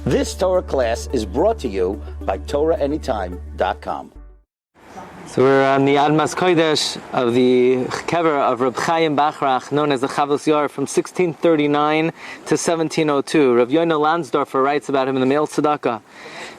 This Torah class is brought to you by TorahAnytime.com. So we're on the Admas Kodesh of the Kever of Rabbi Chaim Bachrach, known as the Chavos Yair, from 1639 to 1702. Rabbi Yoina Lansdorfer writes about him in the Me'il Tzedakah.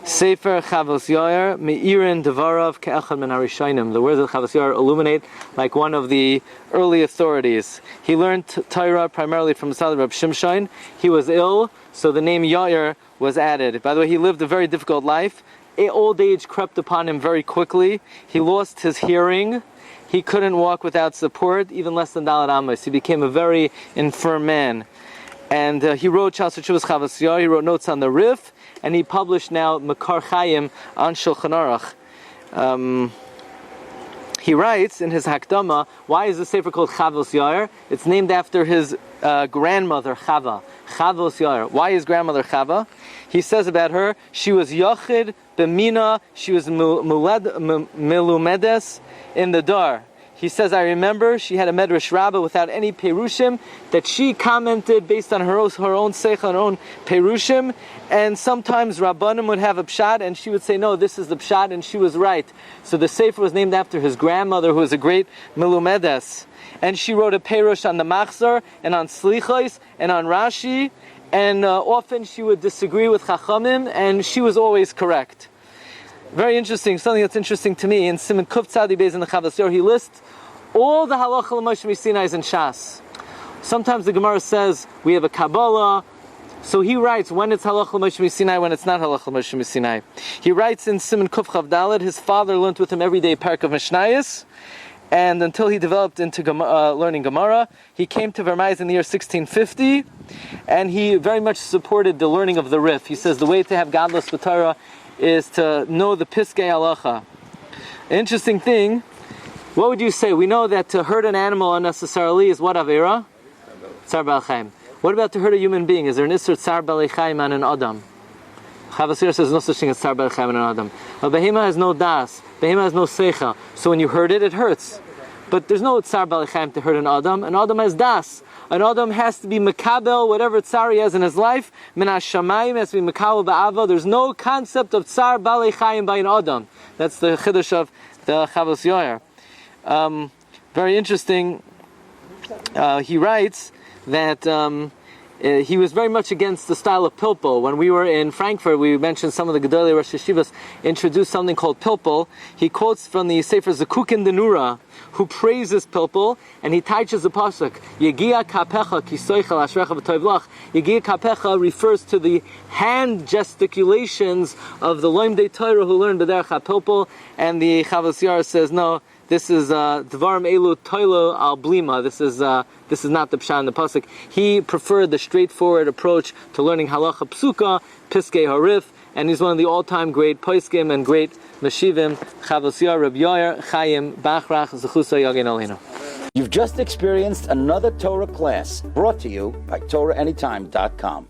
Sefer Chavos Yair Me'irin Devarav Ke'echad Min HaRishonim. The words of Chavos Yair illuminate like one of the early authorities. He learned Torah primarily from Rabbi Shimshon. He was ill, so the name Yair was added. By the way, he lived a very difficult life. Old age crept upon him very quickly. He lost his hearing. He couldn't walk without support, even less than Dalet Amos. He became a very infirm man. And he wrote Chavos Yair, he wrote notes on the Rif, and he published now Makar Chaim on Shulchan Aruch. He writes in his Hakdama, why is the sefer called Chavos Yair? It's named after his grandmother Chava. Chavos Yair. Why is grandmother Chava? He says about her, she was Yochid B'mina, she was Melumedes in the Dar. He says, I remember she had a Medrash Rabbah without any Perushim, that she commented based on her own Seicha, her own Perushim, and sometimes Rabbanim would have a Pshat, and she would say, no, this is the Pshat, and she was right. So the Sefer was named after his grandmother, who was a great Melumedes. And she wrote a Perush on the Machzor, and on Slichos, and on Rashi, and often she would disagree with Chachamim, and she was always correct. Very interesting. Something that's interesting to me, in Siman Kuf Tzadi Beis in the Chavos Yair, he lists all the halacha l'Moshe Sinai in Shas. Sometimes the Gemara says we have a Kabbalah, so he writes when it's halacha l'Moshe Sinai, when it's not halacha l'Moshe Sinai. He writes in Siman Kuf Chav Daled, his father learned with him every day Perek of Mishnayos, and until he developed into learning Gemara, he came to Vermais in the year 1650, and he very much supported the learning of the Rif. He says the way to have godless with Torah is to know the Piskei Halacha. Interesting thing, what would you say? We know that to hurt an animal unnecessarily is what Avera? Tsar Bal Chaim. What about to hurt a human being? Is there an Isser Tsar Bal Chaim on an Adam? Chavos Yair says no such thing as Tsar Bal Chaim on an Adam. A behema has no das. Behema has no seicha. So when you hurt it, it hurts. But there's no Tsar Bal Chaim to hurt an Adam. An Adam has das. An Adam has to be makabel, whatever tsar he has in his life. Min hashamayim has to be makabel ba'ava. There's no concept of Tsar Bal Chaim by an Adam. That's the chiddush of the Chavos Yair. Very interesting. He writes that he was very much against the style of pilpul. When we were in Frankfurt, we mentioned some of the Gedolei Rosh Yeshivas introduced something called pilpul. He quotes from the Sefer Zekukin Denura, who praises pilpul, and he teaches the pasuk, Yegia kapecha kisoichel ashrecha v'toivlach. Yegia kapecha refers to the hand gesticulations of the Loimdei Torah who learned B'derech HaPilpul, and the Chavos Yair says, no, this is Dvarim Elu Toilo Al Blima. This is not the Pshat in the pasuk. He preferred the straightforward approach to learning Halacha Psuka, Piskei Harif, and he's one of the all-time great Poskim and great Meshivim, Chavos Yair, Rabbi Yair, Chaim, Bachrach, Zechusa Yagin Aleinu. You've just experienced another Torah class brought to you by TorahAnytime.com.